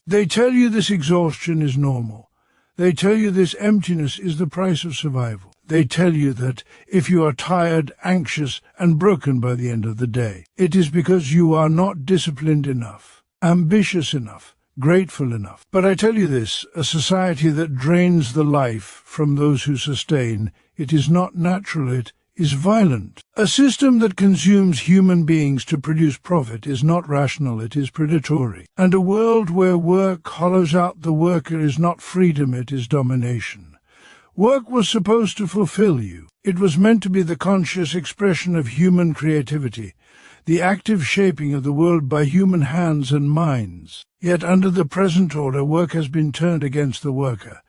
They tell you this exhaustion is normal. They tell you this emptiness is the price of survival. They tell you that if you are tired, anxious, and broken by the end of the day, it is because you are not disciplined enough, ambitious enough, grateful enough. But I tell you this, a society that drains the life from those who sustain, it is not natural, it is violent. A system that consumes human beings to produce profit is not rational, it is predatory. And a world where work hollows out the worker is not freedom, it is domination. Work was supposed to fulfill you. It was meant to be the conscious expression of human creativity, the active shaping of the world by human hands and minds. Yet under the present order, work has been turned against the worker.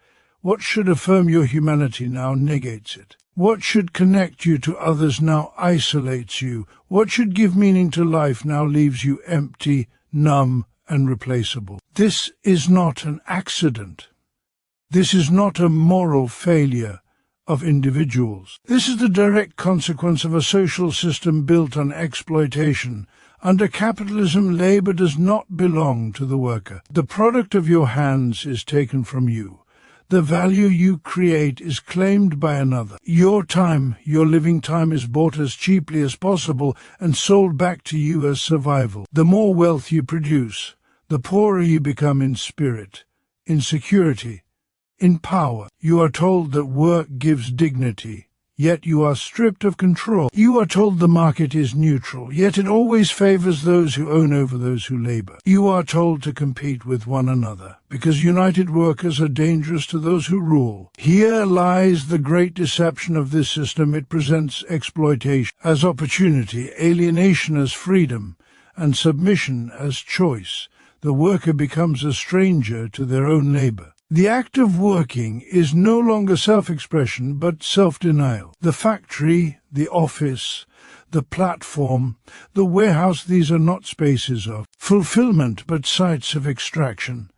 What should affirm your humanity now negates it. What should connect you to others now isolates you. What should give meaning to life now leaves you empty, numb, and replaceable. This is not an accident. This is not a moral failure of individuals. This is the direct consequence of a social system built on exploitation. Under capitalism, labor does not belong to the worker. The product of your hands is taken from you. The value you create is claimed by another. Your time, your living time, is bought as cheaply as possible and sold back to you as survival. The more wealth you produce, the poorer you become in spirit, in security, in power. You are told that work gives dignity, yet you are stripped of control. You are told the market is neutral, yet it always favors those who own over those who labor. You are told to compete with one another, because united workers are dangerous to those who rule. Here lies the great deception of this system. It presents exploitation as opportunity, alienation as freedom, and submission as choice. The worker becomes a stranger to their own labor. The act of working is no longer self-expression, but self-denial. The factory, the office, the platform, the warehouse, these are not spaces of fulfillment, but sites of extraction.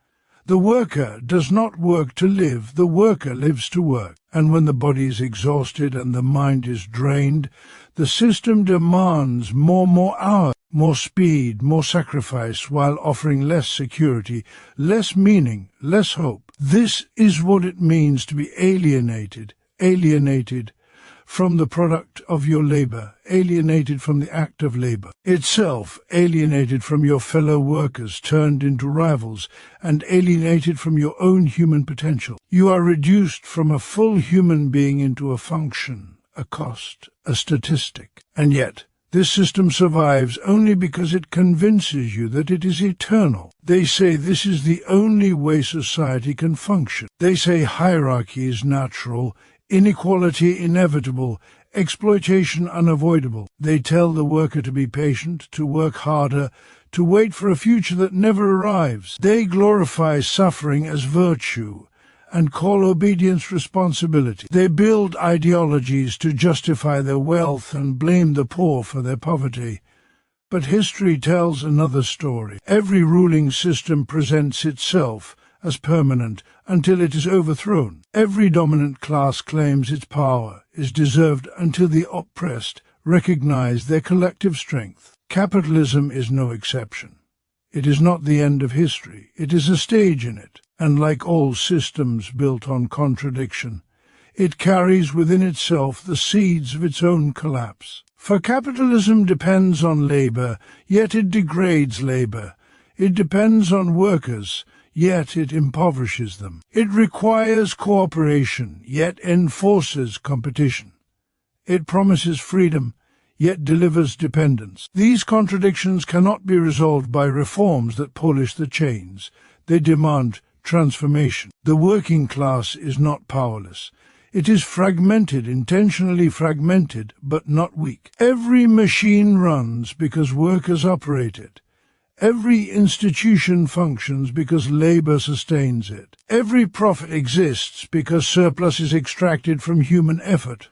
The worker does not work to live, the worker lives to work. And when the body is exhausted and the mind is drained, the system demands more hours, more speed, more sacrifice, while offering less security, less meaning, less hope. This is what it means to be alienated from the product of your labor, alienated from the act of labor itself, alienated from your fellow workers, turned into rivals, and alienated from your own human potential. You are reduced from a full human being into a function, a cost, a statistic. And yet, this system survives only because it convinces you that it is eternal. They say this is the only way society can function. They say hierarchy is natural, inequality inevitable, exploitation unavoidable. They tell the worker to be patient, to work harder, to wait for a future that never arrives. They glorify suffering as virtue and call obedience responsibility. They build ideologies to justify their wealth and blame the poor for their poverty. But history tells another story. Every ruling system presents itself as permanent until it is overthrown. Every dominant class claims its power is deserved until the oppressed recognize their collective strength. Capitalism is no exception. It is not the end of history. It is a stage in it. And like all systems built on contradiction, it carries within itself the seeds of its own collapse. For capitalism depends on labor, yet it degrades labor. It depends on workers, yet it impoverishes them. It requires cooperation, yet enforces competition. It promises freedom, yet delivers dependence. These contradictions cannot be resolved by reforms that polish the chains. They demand transformation. The working class is not powerless. It is fragmented, intentionally fragmented, but not weak. Every machine runs because workers operate it. Every institution functions because labor sustains it. Every profit exists because surplus is extracted from human effort.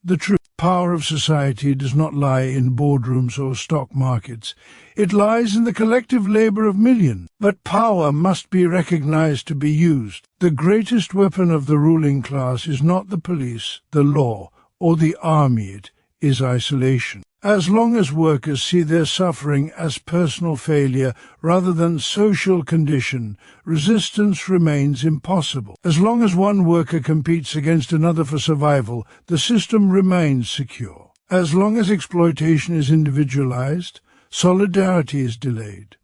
The true power of society does not lie in boardrooms or stock markets. It lies in the collective labor of millions. But power must be recognized to be used. The greatest weapon of the ruling class is not the police, the law, or the army. It is isolation. As long as workers see their suffering as personal failure rather than social condition, resistance remains impossible. As long as one worker competes against another for survival, the system remains secure. As long as exploitation is individualized, solidarity is delayed.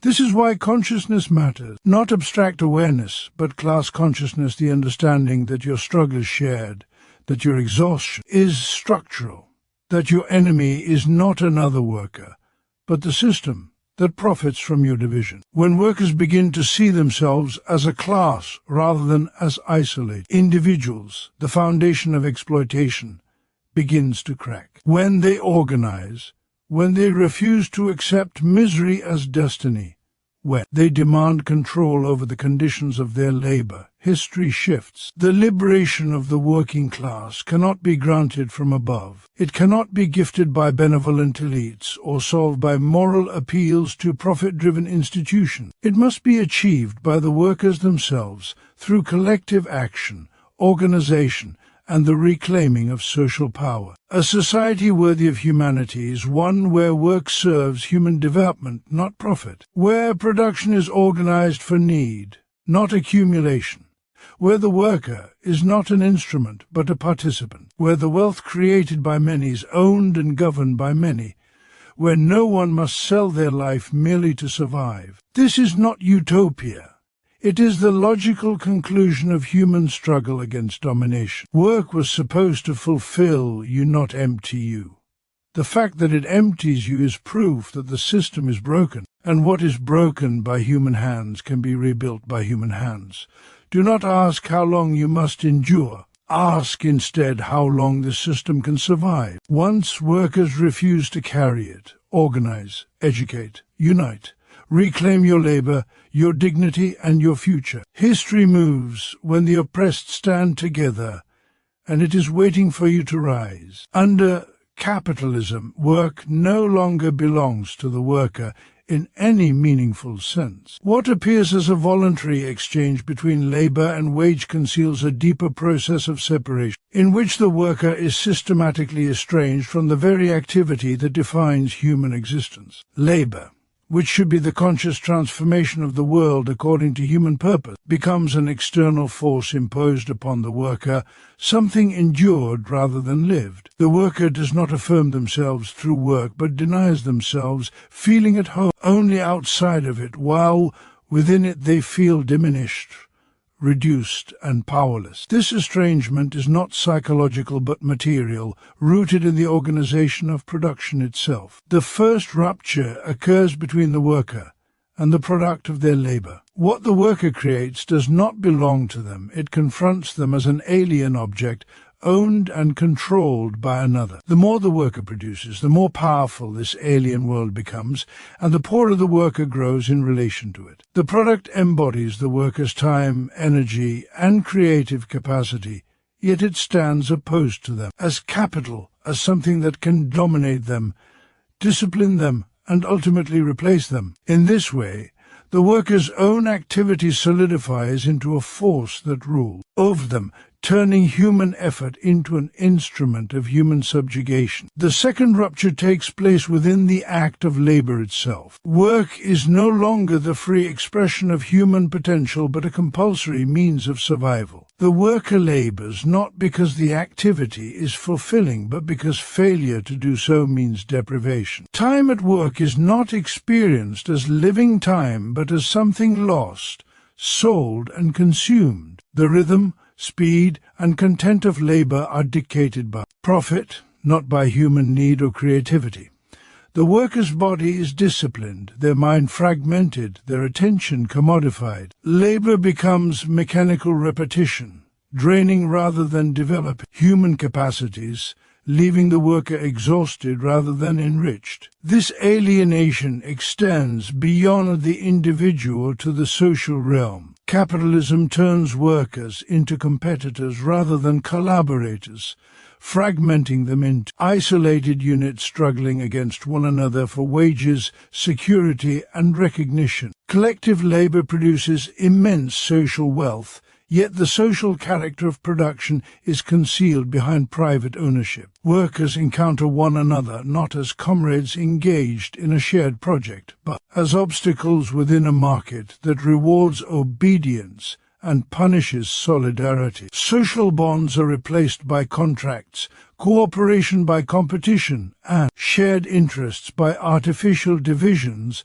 This is why consciousness matters. Not abstract awareness, but class consciousness, the understanding that your struggle is shared, that your exhaustion is structural, that your enemy is not another worker, but the system that profits from your division. When workers begin to see themselves as a class rather than as isolated individuals, the foundation of exploitation begins to crack. When they organize, when they refuse to accept misery as destiny, when they demand control over the conditions of their labor, history shifts. The liberation of the working class cannot be granted from above. It cannot be gifted by benevolent elites or solved by moral appeals to profit-driven institutions. It must be achieved by the workers themselves through collective action, organization, and the reclaiming of social power. A society worthy of humanity is one where work serves human development, not profit, where production is organized for need, not accumulation, where the worker is not an instrument but a participant, where the wealth created by many is owned and governed by many, where no one must sell their life merely to survive. This is not utopia. It is the logical conclusion of human struggle against domination. Work was supposed to fulfill you, not empty you. The fact that it empties you is proof that the system is broken, and what is broken by human hands can be rebuilt by human hands. Do not ask how long you must endure. Ask instead how long the system can survive. Once workers refuse to carry it, organize, educate, unite. Reclaim your labor, your dignity, and your future. History moves when the oppressed stand together, and it is waiting for you to rise. Under capitalism, work no longer belongs to the worker in any meaningful sense. What appears as a voluntary exchange between labor and wage conceals a deeper process of separation, in which the worker is systematically estranged from the very activity that defines human existence. Labor, which should be the conscious transformation of the world according to human purpose, becomes an external force imposed upon the worker, something endured rather than lived. The worker does not affirm themselves through work, but denies themselves, feeling at home only outside of it, while within it they feel diminished, reduced, and powerless. This estrangement is not psychological but material, rooted in the organization of production itself. The first rupture occurs between the worker and the product of their labor. What the worker creates does not belong to them. It confronts them as an alien object, owned and controlled by another. The more the worker produces, the more powerful this alien world becomes, and the poorer the worker grows in relation to it. The product embodies the worker's time, energy, and creative capacity, yet it stands opposed to them, as capital, as something that can dominate them, discipline them, and ultimately replace them. In this way, the worker's own activity solidifies into a force that rules over them, turning human effort into an instrument of human subjugation. The second rupture takes place within the act of labor itself. Work is no longer the free expression of human potential, but a compulsory means of survival. The worker labors not because the activity is fulfilling, but because failure to do so means deprivation. Time at work is not experienced as living time, but as something lost, sold, and consumed. The rhythm, speed, and content of labor are dictated by profit, not by human need or creativity. The worker's body is disciplined, their mind fragmented, their attention commodified. Labor becomes mechanical repetition, draining rather than developing human capacities, leaving the worker exhausted rather than enriched. This alienation extends beyond the individual to the social realm. Capitalism turns workers into competitors rather than collaborators, fragmenting them into isolated units struggling against one another for wages, security, and recognition. Collective labor produces immense social wealth, Yet the social character of production is concealed behind private ownership. Workers encounter one another not as comrades engaged in a shared project, but as obstacles within a market that rewards obedience and punishes solidarity. Social bonds are replaced by contracts, cooperation by competition, and shared interests by artificial divisions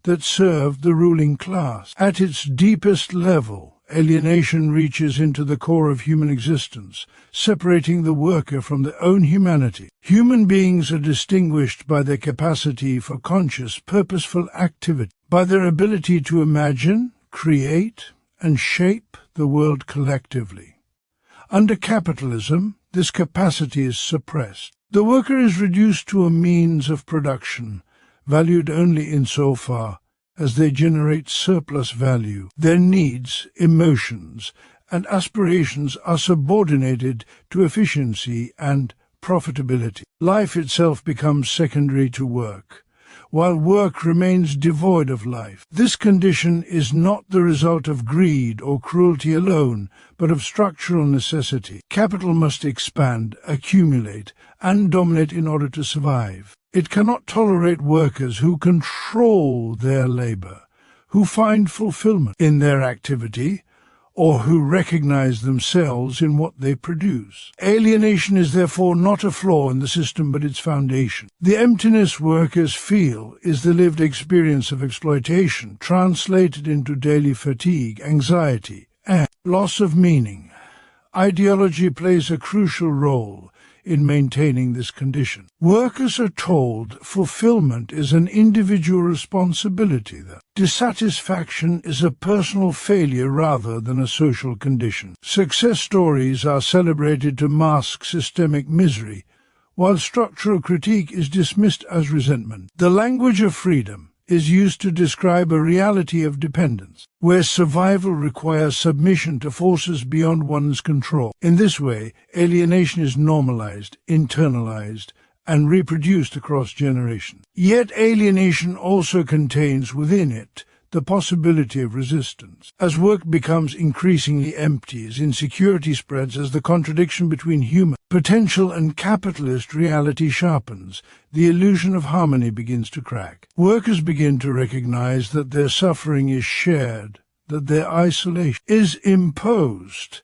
that serve the ruling class. At its deepest level, alienation reaches into the core of human existence, separating the worker from their own humanity. Human beings are distinguished by their capacity for conscious, purposeful activity, by their ability to imagine, create, and shape the world collectively. Under capitalism, this capacity is suppressed. The worker is reduced to a means of production, valued only insofar as they generate surplus value. Their needs, emotions, and aspirations are subordinated to efficiency and profitability. Life itself becomes secondary to work, while work remains devoid of life. This condition is not the result of greed or cruelty alone, but of structural necessity. Capital must expand, accumulate, and dominate in order to survive. It cannot tolerate workers who control their labor, who find fulfillment in their activity, or who recognize themselves in what they produce. Alienation is therefore not a flaw in the system but its foundation. The emptiness workers feel is the lived experience of exploitation, translated into daily fatigue, anxiety, and loss of meaning. Ideology plays a crucial role in maintaining this condition. Workers are told fulfillment is an individual responsibility, that dissatisfaction is a personal failure rather than a social condition. Success stories are celebrated to mask systemic misery, while structural critique is dismissed as resentment. The language of freedom is used to describe a reality of dependence, where survival requires submission to forces beyond one's control. In this way, alienation is normalized, internalized, and reproduced across generations. Yet alienation also contains within it the possibility of resistance. As work becomes increasingly empty, as insecurity spreads, as the contradiction between human potential and capitalist reality sharpens, the illusion of harmony begins to crack. Workers begin to recognize that their suffering is shared, that their isolation is imposed,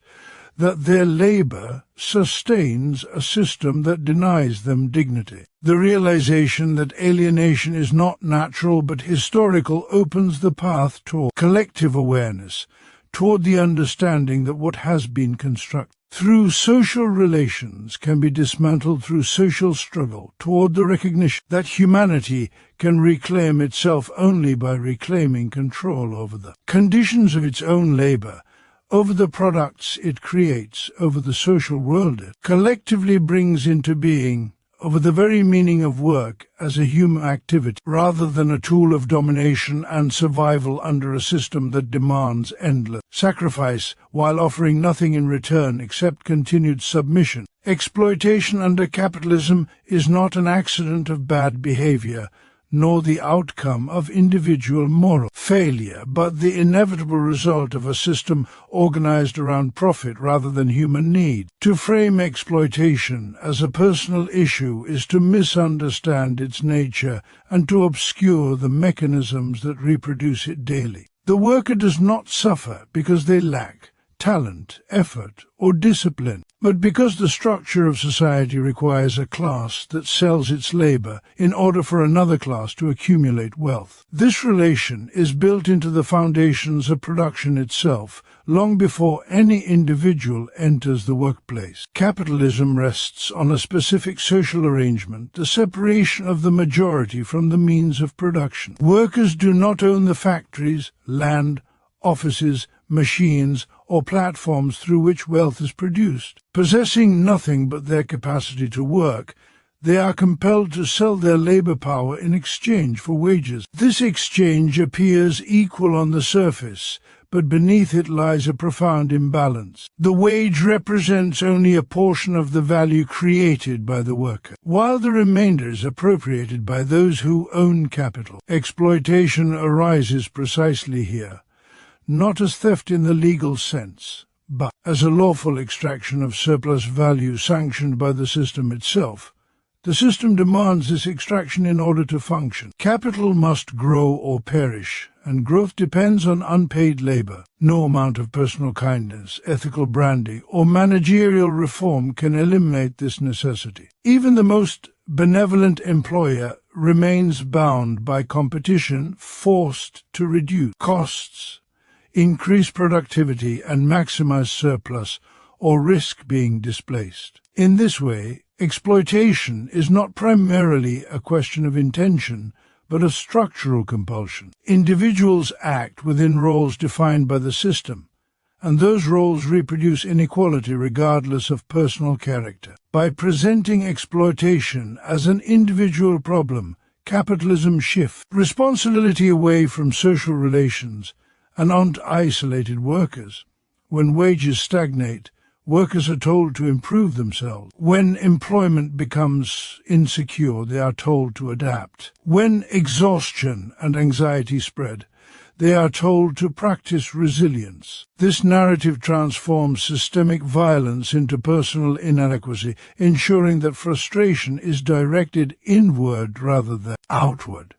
that their labor sustains a system that denies them dignity. The realization that alienation is not natural but historical opens the path toward collective awareness, toward the understanding that what has been constructed through social relations can be dismantled through social struggle, toward the recognition that humanity can reclaim itself only by reclaiming control over the conditions of its own labor, over the products it creates, over the social world it collectively brings into being, over the very meaning of work as a human activity, rather than a tool of domination and survival under a system that demands endless sacrifice while offering nothing in return except continued submission. Exploitation under capitalism is not an accident of bad behavior, nor the outcome of individual moral failure, but the inevitable result of a system organized around profit rather than human need. To frame exploitation as a personal issue is to misunderstand its nature and to obscure the mechanisms that reproduce it daily. The worker does not suffer because they lack talent, effort, or discipline, but because the structure of society requires a class that sells its labor in order for another class to accumulate wealth. This relation is built into the foundations of production itself, long before any individual enters the workplace. Capitalism rests on a specific social arrangement, the separation of the majority from the means of production. Workers do not own the factories, land, offices, machines, or platforms through which wealth is produced. Possessing nothing but their capacity to work, they are compelled to sell their labor power in exchange for wages. This exchange appears equal on the surface, but beneath it lies a profound imbalance. The wage represents only a portion of the value created by the worker, while the remainder is appropriated by those who own capital. Exploitation arises precisely here, not as theft in the legal sense, but as a lawful extraction of surplus value sanctioned by the system itself. The system demands this extraction in order to function. Capital must grow or perish, and growth depends on unpaid labor. No amount of personal kindness, ethical branding, or managerial reform can eliminate this necessity. Even the most benevolent employer remains bound by competition, forced to reduce costs, increase productivity, and maximize surplus, or risk being displaced. In this way, exploitation is not primarily a question of intention, but of structural compulsion. Individuals act within roles defined by the system, and those roles reproduce inequality regardless of personal character. By presenting exploitation as an individual problem, capitalism shifts responsibility away from social relations and onto isolated workers. When wages stagnate, workers are told to improve themselves. When employment becomes insecure, they are told to adapt. When exhaustion and anxiety spread, they are told to practice resilience. This narrative transforms systemic violence into personal inadequacy, ensuring that frustration is directed inward rather than outward.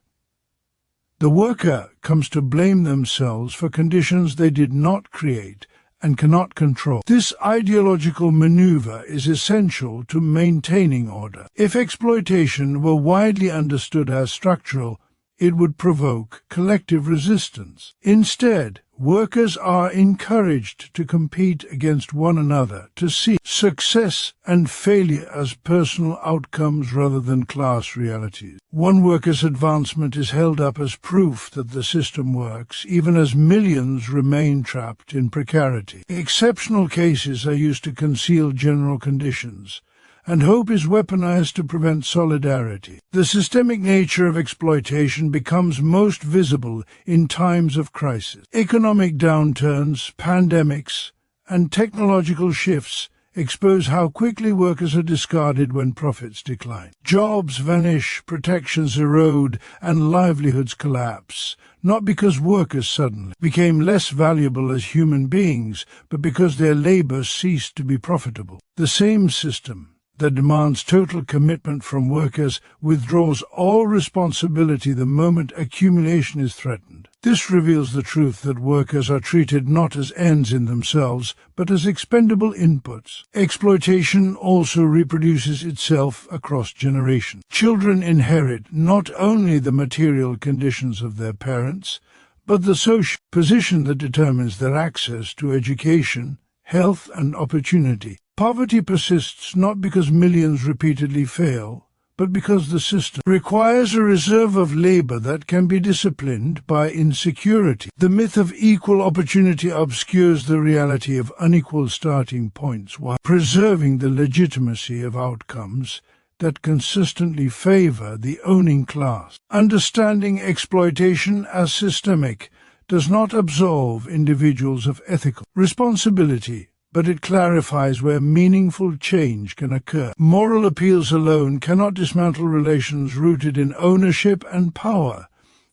The worker comes to blame themselves for conditions they did not create and cannot control. This ideological maneuver is essential to maintaining order. If exploitation were widely understood as structural, it would provoke collective resistance. Instead, workers are encouraged to compete against one another, to see success and failure as personal outcomes rather than class realities. One worker's advancement is held up as proof that the system works, even as millions remain trapped in precarity. Exceptional cases are used to conceal general conditions, and hope is weaponized to prevent solidarity. The systemic nature of exploitation becomes most visible in times of crisis. Economic downturns, pandemics, and technological shifts expose how quickly workers are discarded when profits decline. Jobs vanish, protections erode, and livelihoods collapse, not because workers suddenly became less valuable as human beings, but because their labor ceased to be profitable. The same system that demands total commitment from workers withdraws all responsibility the moment accumulation is threatened. This reveals the truth that workers are treated not as ends in themselves, but as expendable inputs. Exploitation also reproduces itself across generations. Children inherit not only the material conditions of their parents, but the social position that determines their access to education, health, and opportunity. Poverty persists not because millions repeatedly fail, but because the system requires a reserve of labor that can be disciplined by insecurity. The myth of equal opportunity obscures the reality of unequal starting points while preserving the legitimacy of outcomes that consistently favor the owning class. Understanding exploitation as systemic does not absolve individuals of ethical responsibility, but it clarifies where meaningful change can occur. Moral appeals alone cannot dismantle relations rooted in ownership and power.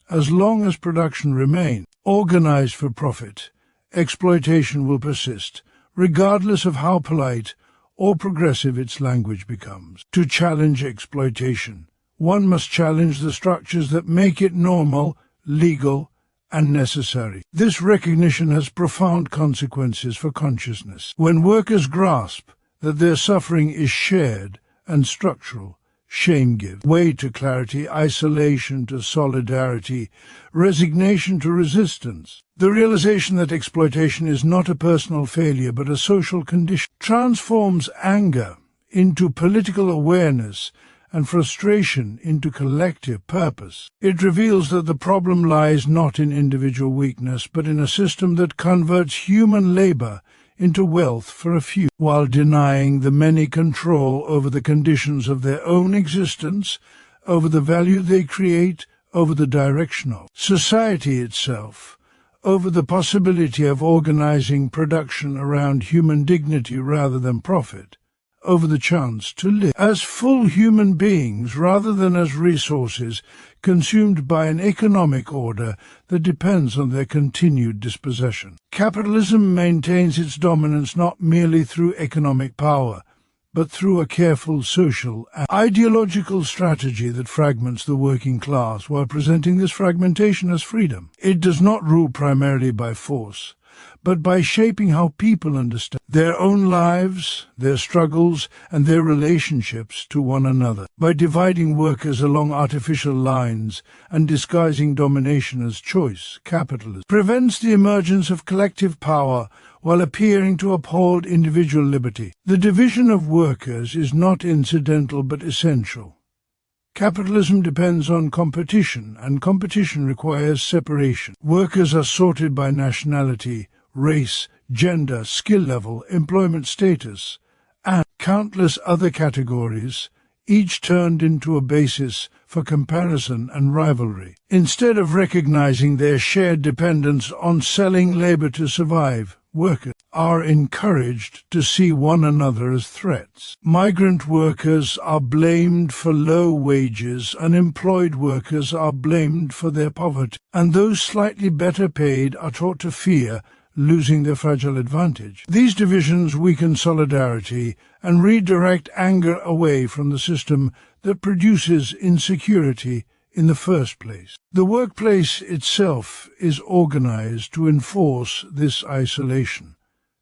As long as production remains organized for profit, exploitation will persist, regardless of how polite or progressive its language becomes. To challenge exploitation, one must challenge the structures that make it normal, legal, and necessary. This recognition has profound consequences for consciousness. When workers grasp that their suffering is shared and structural, shame gives way to clarity, isolation to solidarity, resignation to resistance. The realization that exploitation is not a personal failure but a social condition transforms anger into political awareness and frustration into collective purpose. It reveals that the problem lies not in individual weakness, but in a system that converts human labor into wealth for a few, while denying the many control over the conditions of their own existence, over the value they create, over the direction of society itself, over the possibility of organizing production around human dignity rather than profit. over the chance to live as full human beings rather than as resources consumed by an economic order that depends on their continued dispossession. Capitalism maintains its dominance not merely through economic power, but through a careful social and ideological strategy that fragments the working class while presenting this fragmentation as freedom. It does not rule primarily by force, but by shaping how people understand their own lives, their struggles, and their relationships to one another. By dividing workers along artificial lines and disguising domination as choice, capitalism prevents the emergence of collective power while appearing to uphold individual liberty. The division of workers is not incidental but essential. Capitalism depends on competition, and competition requires separation. Workers are sorted by nationality, race, gender, skill level, employment status, and countless other categories, each turned into a basis for comparison and rivalry. Instead of recognizing their shared dependence on selling labor to survive, workers are encouraged to see one another as threats. Migrant workers are blamed for low wages, unemployed workers are blamed for their poverty, and those slightly better paid are taught to fear losing their fragile advantage. These divisions weaken solidarity and redirect anger away from the system that produces insecurity in the first place. The workplace itself is organized to enforce this isolation.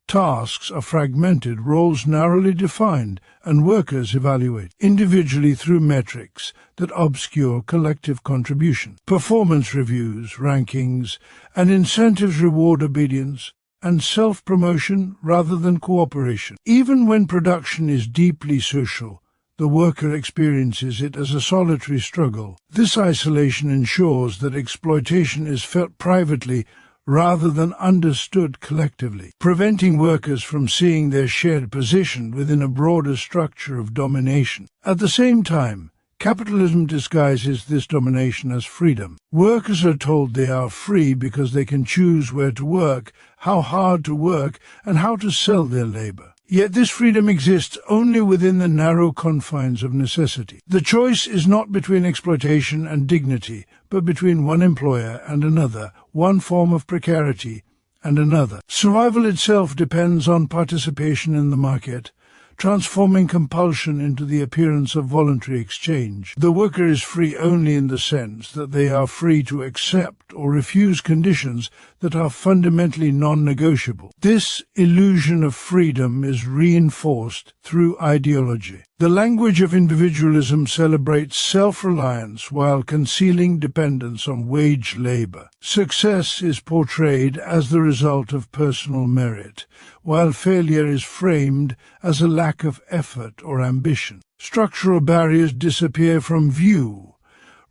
Tasks are fragmented, roles narrowly defined, and workers evaluate individually through metrics that obscure collective contribution. Performance reviews, rankings, and incentives reward obedience and self-promotion rather than cooperation. Even when production is deeply social, the worker experiences it as a solitary struggle. This isolation ensures that exploitation is felt privately rather than understood collectively, preventing workers from seeing their shared position within a broader structure of domination. At the same time, capitalism disguises this domination as freedom. Workers are told they are free because they can choose where to work, how hard to work, and how to sell their labor. Yet this freedom exists only within the narrow confines of necessity. The choice is not between exploitation and dignity, but between one employer and another, one form of precarity and another. Survival itself depends on participation in the market, transforming compulsion into the appearance of voluntary exchange. The worker is free only in the sense that they are free to accept or refuse conditions that are fundamentally non-negotiable. This illusion of freedom is reinforced through ideology. The language of individualism celebrates self-reliance while concealing dependence on wage labor. Success is portrayed as the result of personal merit, while failure is framed as a lack of effort or ambition. Structural barriers disappear from view,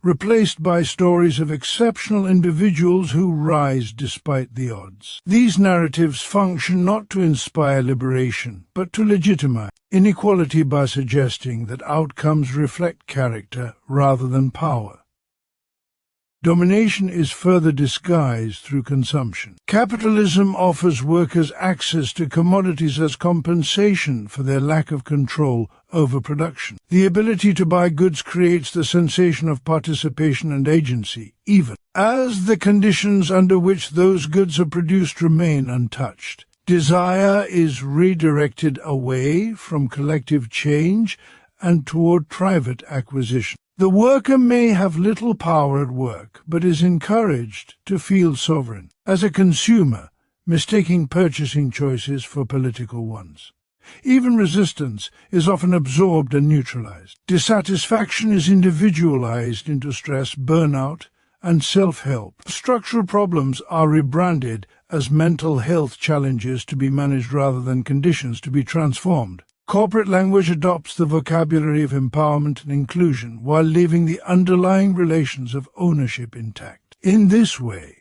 replaced by stories of exceptional individuals who rise despite the odds. These narratives function not to inspire liberation, but to legitimize inequality by suggesting that outcomes reflect character rather than power. Domination is further disguised through consumption. Capitalism offers workers access to commodities as compensation for their lack of control over production. The ability to buy goods creates the sensation of participation and agency, even as the conditions under which those goods are produced remain untouched. Desire is redirected away from collective change and toward private acquisition. The worker may have little power at work, but is encouraged to feel sovereign. As a consumer, mistaking purchasing choices for political ones. Even resistance is often absorbed and neutralized. Dissatisfaction is individualized into stress, burnout, and self-help. Structural problems are rebranded as mental health challenges to be managed rather than conditions to be transformed. Corporate language adopts the vocabulary of empowerment and inclusion while leaving the underlying relations of ownership intact. In this way,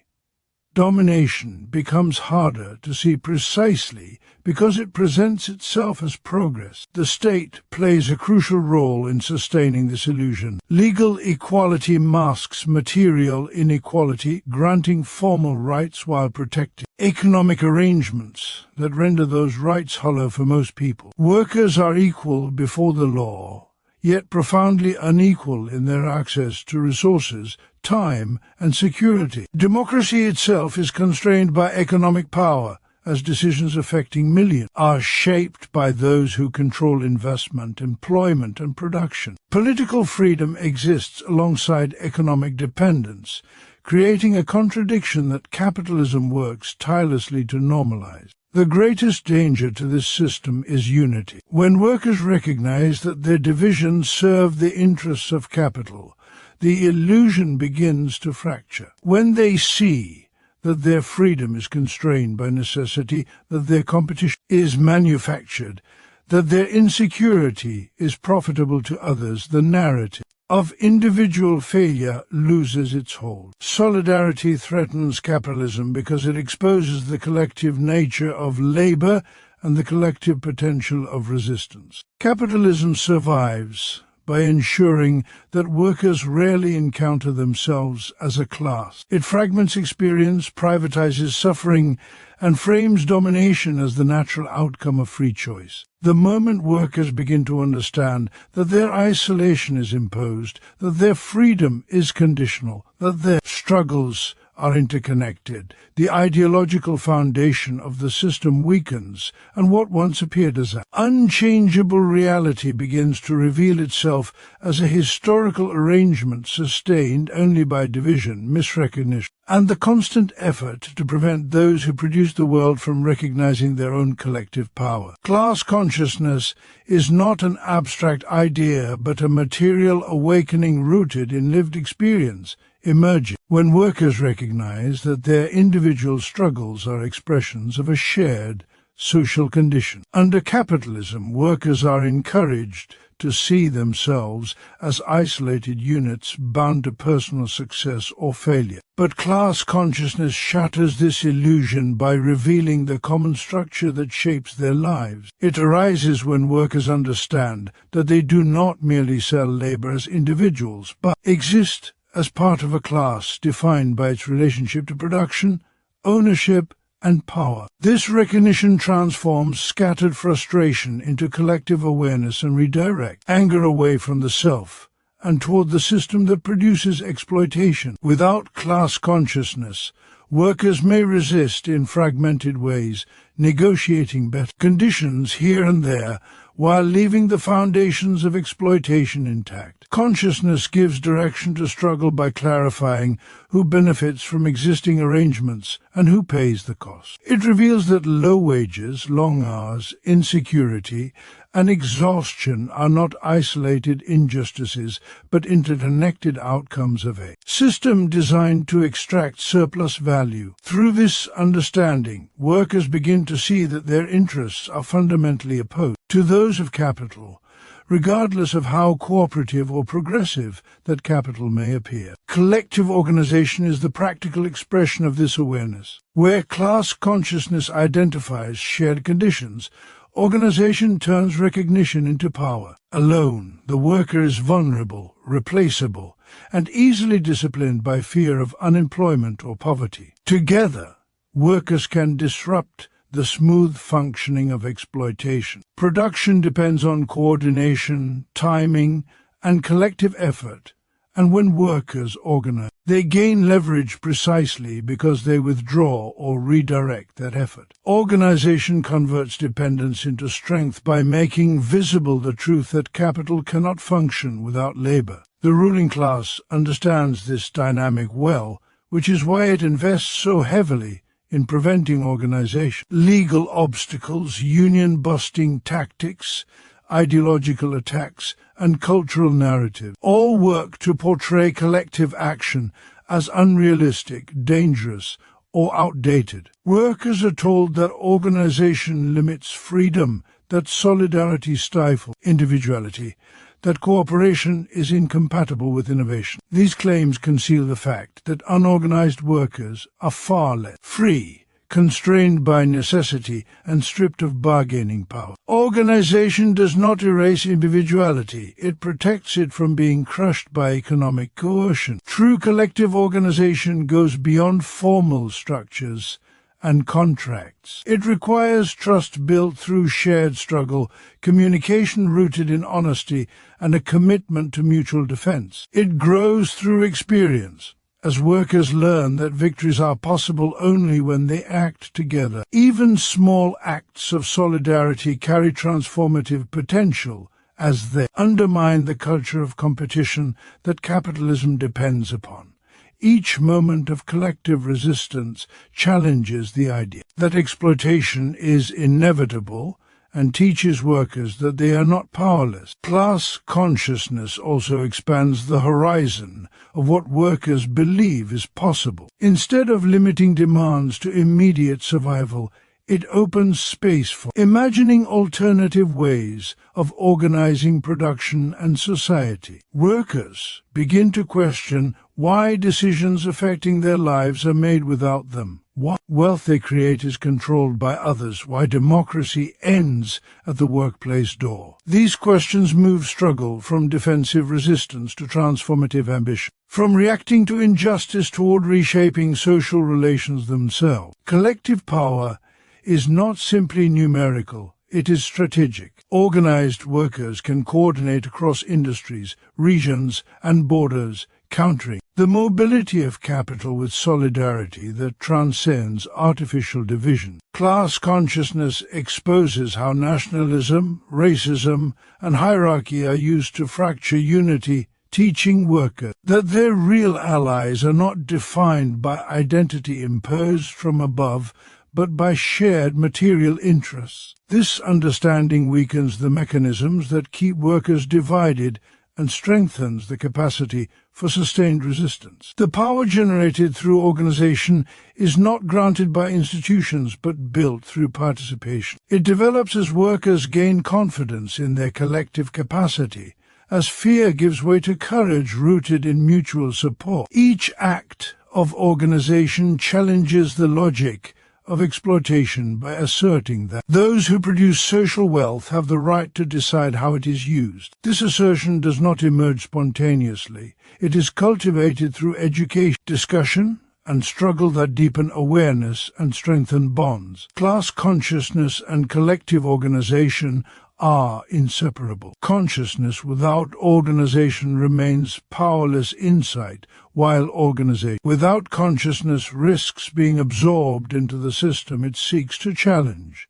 Domination becomes harder to see precisely because it presents itself as progress. The state plays a crucial role in sustaining this illusion. Legal equality masks material inequality, granting formal rights while protecting economic arrangements that render those rights hollow for most people. Workers are equal before the law, yet profoundly unequal in their access to resources, time, and security. Democracy itself is constrained by economic power, as decisions affecting millions are shaped by those who control investment, employment, and production. Political freedom exists alongside economic dependence, creating a contradiction that capitalism works tirelessly to normalize. The greatest danger to this system is unity. When workers recognize that their divisions serve the interests of capital, the illusion begins to fracture. When they see that their freedom is constrained by necessity, that their competition is manufactured, that their insecurity is profitable to others, the narrative of individual failure loses its hold. Solidarity threatens capitalism because it exposes the collective nature of labor and the collective potential of resistance. Capitalism survives by ensuring that workers rarely encounter themselves as a class. It fragments experience, privatizes suffering, and frames domination as the natural outcome of free choice. The moment workers begin to understand that their isolation is imposed, that their freedom is conditional, that their struggles are interconnected, the ideological foundation of the system weakens, and what once appeared as an unchangeable reality begins to reveal itself as a historical arrangement sustained only by division, misrecognition, and the constant effort to prevent those who produce the world from recognizing their own collective power. Class consciousness is not an abstract idea, but a material awakening rooted in lived experience, emerging when workers recognize that their individual struggles are expressions of a shared social condition. Under capitalism, workers are encouraged to see themselves as isolated units bound to personal success or failure. But class consciousness shatters this illusion by revealing the common structure that shapes their lives. It arises when workers understand that they do not merely sell labor as individuals, but exist as part of a class defined by its relationship to production, ownership, and power. This recognition transforms scattered frustration into collective awareness and redirects anger away from the self and toward the system that produces exploitation. Without class consciousness, workers may resist in fragmented ways, negotiating better conditions here and there while leaving the foundations of exploitation intact. Consciousness gives direction to struggle by clarifying who benefits from existing arrangements and who pays the cost. It reveals that low wages, long hours, insecurity, and exhaustion are not isolated injustices, but interconnected outcomes of a system designed to extract surplus value. Through this understanding, workers begin to see that their interests are fundamentally opposed to those of capital, regardless of how cooperative or progressive that capital may appear. Collective organization is the practical expression of this awareness. Where class consciousness identifies shared conditions, organization turns recognition into power. Alone, the worker is vulnerable, replaceable, and easily disciplined by fear of unemployment or poverty. Together, workers can disrupt the smooth functioning of exploitation. Production depends on coordination, timing, and collective effort, and when workers organize, they gain leverage precisely because they withdraw or redirect that effort. Organization converts dependence into strength by making visible the truth that capital cannot function without labor. The ruling class understands this dynamic well, which is why it invests so heavily in preventing organization. Legal obstacles, union-busting tactics, ideological attacks, and cultural narrative all work to portray collective action as unrealistic, dangerous, or outdated. Workers are told that organization limits freedom, that solidarity stifles individuality, that cooperation is incompatible with innovation. These claims conceal the fact that unorganized workers are far less free, constrained by necessity, and stripped of bargaining power. Organization does not erase individuality. It protects it from being crushed by economic coercion. True collective organization goes beyond formal structures and contracts. It requires trust built through shared struggle, communication rooted in honesty, and a commitment to mutual defense. It grows through experience, as workers learn that victories are possible only when they act together. Even small acts of solidarity carry transformative potential, as they undermine the culture of competition that capitalism depends upon. Each moment of collective resistance challenges the idea that exploitation is inevitable and teaches workers that they are not powerless. Class consciousness also expands the horizon of what workers believe is possible. Instead of limiting demands to immediate survival, it opens space for imagining alternative ways of organizing production and society. Workers begin to question why decisions affecting their lives are made without them, why wealth they create is controlled by others, why democracy ends at the workplace door. These questions move struggle from defensive resistance to transformative ambition, from reacting to injustice toward reshaping social relations themselves. Collective power is not simply numerical, it is strategic. Organized workers can coordinate across industries, regions, and borders, countering the mobility of capital with solidarity that transcends artificial division. Class consciousness exposes how nationalism, racism, and hierarchy are used to fracture unity, teaching workers that their real allies are not defined by identity imposed from above, but by shared material interests. This understanding weakens the mechanisms that keep workers divided and strengthens the capacity for sustained resistance. The power generated through organization is not granted by institutions but built through participation. It develops as workers gain confidence in their collective capacity, as fear gives way to courage rooted in mutual support. Each act of organization challenges the logic of exploitation by asserting that those who produce social wealth have the right to decide how it is used. This assertion does not emerge spontaneously. It is cultivated through education, discussion, and struggle that deepen awareness and strengthen bonds. Class consciousness and collective organization are inseparable. Consciousness without organization remains powerless insight, while organization without consciousness risks being absorbed into the system it seeks to challenge.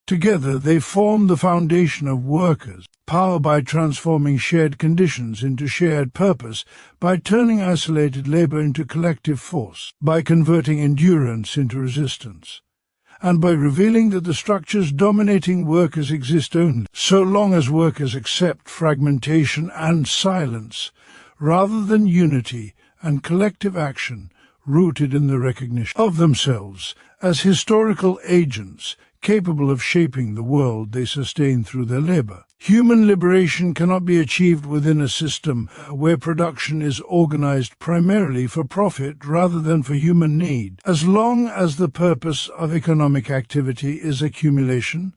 Together they form the foundation of workers' power by transforming shared conditions into shared purpose, by turning isolated labor into collective force, by converting endurance into resistance, and by revealing that the structures dominating workers exist only so long as workers accept fragmentation and silence, rather than unity and collective action rooted in the recognition of themselves as historical agents capable of shaping the world they sustain through their labor. Human liberation cannot be achieved within a system where production is organized primarily for profit rather than for human need. As long as the purpose of economic activity is accumulation,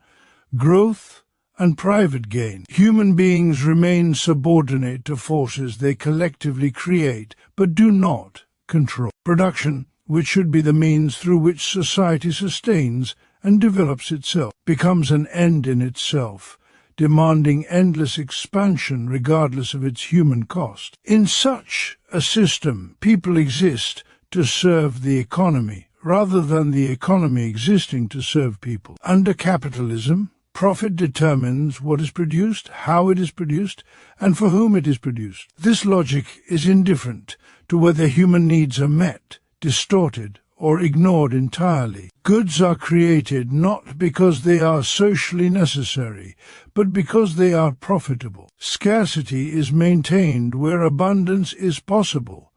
growth, and private gain, human beings remain subordinate to forces they collectively create but do not control. Production, which should be the means through which society sustains and develops itself, becomes an end in itself, demanding endless expansion regardless of its human cost. In such a system, people exist to serve the economy, rather than the economy existing to serve people. Under capitalism, profit determines what is produced, how it is produced, and for whom it is produced. This logic is indifferent to whether human needs are met, distorted, or ignored entirely. Goods are created not because they are socially necessary, but because they are profitable. Scarcity is maintained where abundance is possible,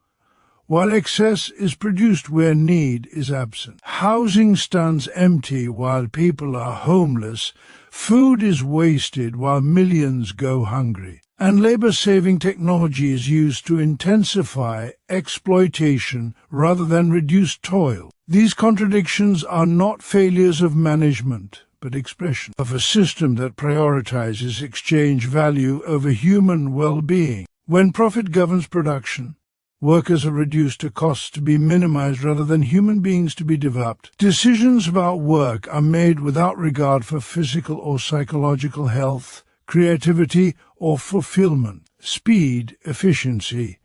while excess is produced where need is absent. Housing stands empty while people are homeless. Food is wasted while millions go hungry. and labor-saving technology is used to intensify exploitation rather than reduce toil. These contradictions are not failures of management, but expression of a system that prioritizes exchange value over human well-being. When profit governs production, workers are reduced to costs to be minimized rather than human beings to be developed. Decisions about work are made without regard for physical or psychological health, creativity, or fulfillment. Speed, efficiency,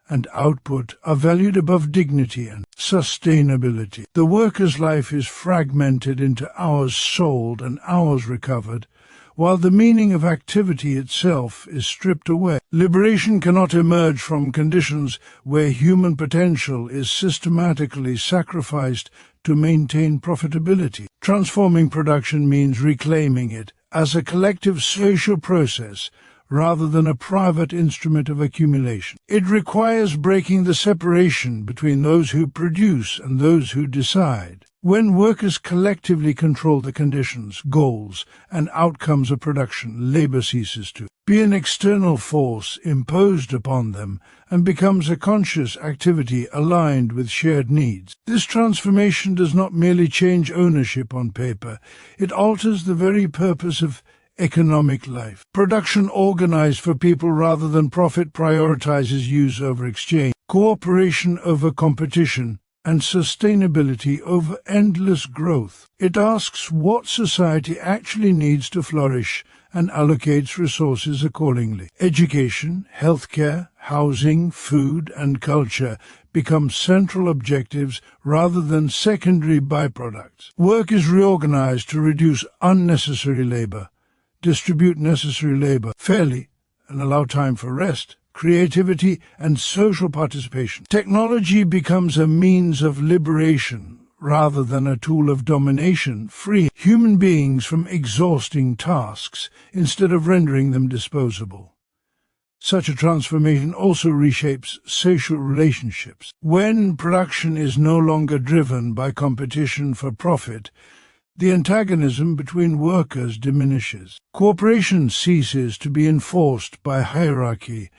and output are valued above dignity and sustainability. The worker's life is fragmented into hours sold and hours recovered, while the meaning of activity itself is stripped away. Liberation cannot emerge from conditions where human potential is systematically sacrificed to maintain profitability. Transforming production means reclaiming it as a collective social process rather than a private instrument of accumulation. It requires breaking the separation between those who produce and those who decide. When workers collectively control the conditions, goals, and outcomes of production, labor ceases to be an external force imposed upon them and becomes a conscious activity aligned with shared needs. This transformation does not merely change ownership on paper, it alters the very purpose of economic life. Production organized for people rather than profit prioritizes use over exchange, cooperation over competition, and sustainability over endless growth. It asks what society actually needs to flourish and allocates resources accordingly. Education, healthcare, housing, food, and culture become central objectives rather than secondary byproducts. Work is reorganized to reduce unnecessary labor, distribute necessary labor fairly, and allow time for rest, creativity, and social participation. Technology becomes a means of liberation rather than a tool of domination, freeing human beings from exhausting tasks instead of rendering them disposable. Such a transformation also reshapes social relationships. When production is no longer driven by competition for profit, the antagonism between workers diminishes. Cooperation ceases to be enforced by hierarchy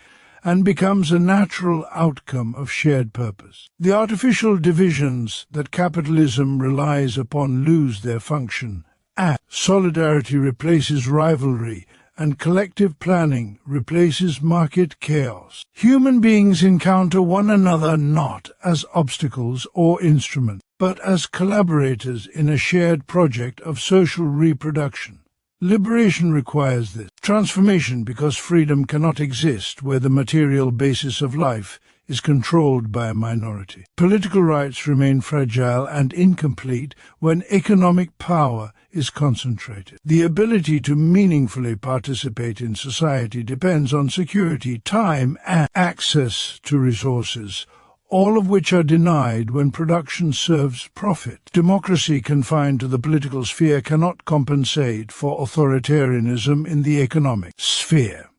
and becomes a natural outcome of shared purpose. The artificial divisions that capitalism relies upon lose their function, and solidarity replaces rivalry, and collective planning replaces market chaos. Human beings encounter one another not as obstacles or instruments, but as collaborators in a shared project of social reproduction. Liberation requires this transformation because freedom cannot exist where the material basis of life is controlled by a minority. Political rights remain fragile and incomplete when economic power is concentrated. The ability to meaningfully participate in society depends on security, time, and access to resources, all of which are denied when production serves profit. Democracy confined to the political sphere cannot compensate for authoritarianism in the economic sphere,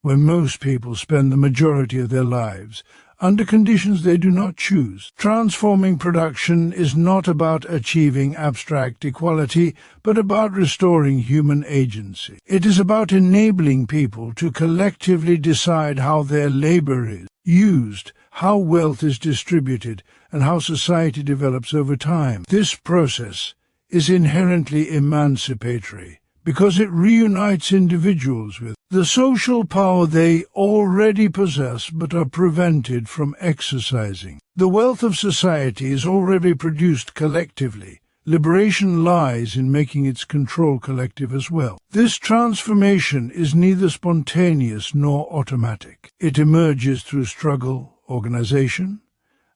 where most people spend the majority of their lives under conditions they do not choose. Transforming production is not about achieving abstract equality, but about restoring human agency. It is about enabling people to collectively decide how their labor is used, how wealth is distributed, and how society develops over time. This process is inherently emancipatory because it reunites individuals with the social power they already possess but are prevented from exercising. The wealth of society is already produced collectively. Liberation lies in making its control collective as well. This transformation is neither spontaneous nor automatic. It emerges through struggle, organization,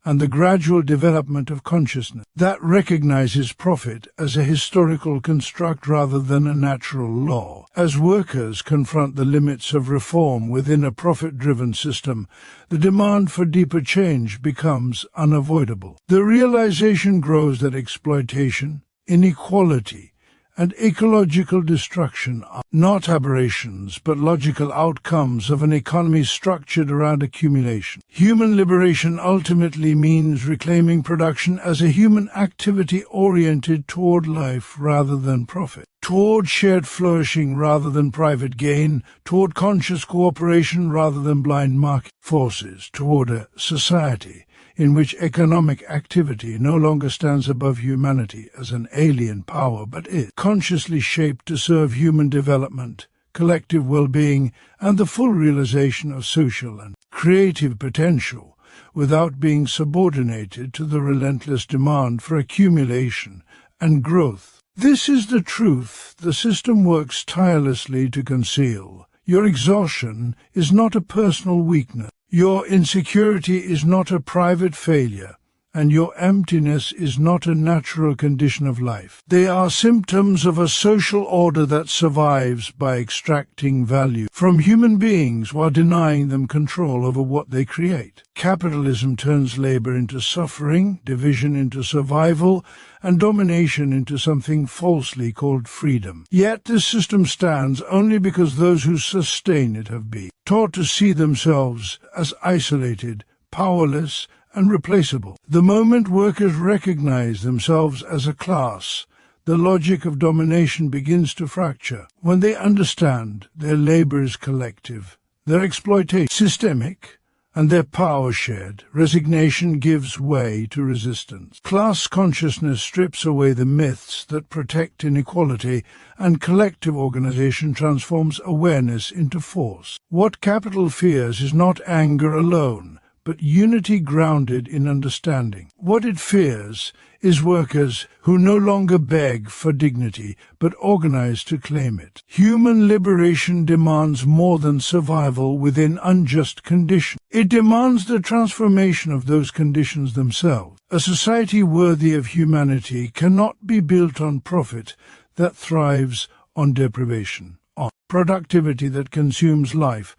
and the gradual development of consciousness that recognizes profit as a historical construct rather than a natural law. As workers confront the limits of reform within a profit-driven system, the demand for deeper change becomes unavoidable. The realization grows that exploitation, inequality, and ecological destruction are not aberrations but logical outcomes of an economy structured around accumulation. Human liberation ultimately means reclaiming production as a human activity oriented toward life rather than profit. toward shared flourishing rather than private gain, toward conscious cooperation rather than blind market forces, toward a society in which economic activity no longer stands above humanity as an alien power, but is consciously shaped to serve human development, collective well-being, and the full realization of social and creative potential, without being subordinated to the relentless demand for accumulation and growth. This is the truth the system works tirelessly to conceal. Your exhaustion is not a personal weakness. Your insecurity is not a private failure, and your emptiness is not a natural condition of life. They are symptoms of a social order that survives by extracting value from human beings while denying them control over what they create. Capitalism turns labor into suffering, division into survival, and domination into something falsely called freedom. Yet this system stands only because those who sustain it have been taught to see themselves as isolated, powerless, and replaceable. The moment workers recognize themselves as a class, the logic of domination begins to fracture. When they understand their labor is collective, their exploitation systemic, and their power shared, resignation gives way to resistance. Class consciousness strips away the myths that protect inequality, and collective organization transforms awareness into force. What capital fears is not anger alone, but unity grounded in understanding. What it fears is workers who no longer beg for dignity, but organize to claim it. Human liberation demands more than survival within unjust conditions. It demands the transformation of those conditions themselves. A society worthy of humanity cannot be built on profit that thrives on deprivation, on productivity that consumes life,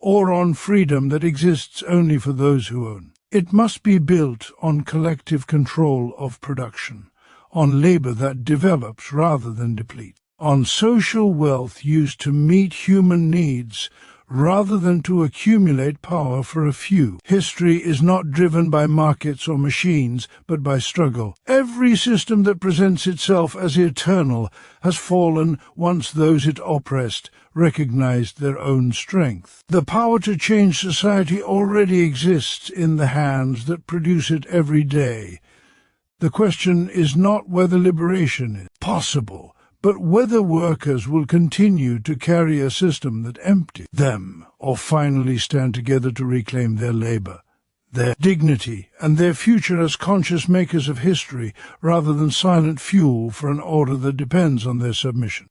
or on freedom that exists only for those who own. It must be built on collective control of production, on labor that develops rather than depletes, on social wealth used to meet human needs rather than to accumulate power for a few. History is not driven by markets or machines, but by struggle. Every system that presents itself as eternal has fallen once those it oppressed recognized their own strength. The power to change society already exists in the hands that produce it every day. The question is not whether liberation is possible, but whether workers will continue to carry a system that empties them, or finally stand together to reclaim their labor, their dignity, and their future as conscious makers of history, rather than silent fuel for an order that depends on their submission.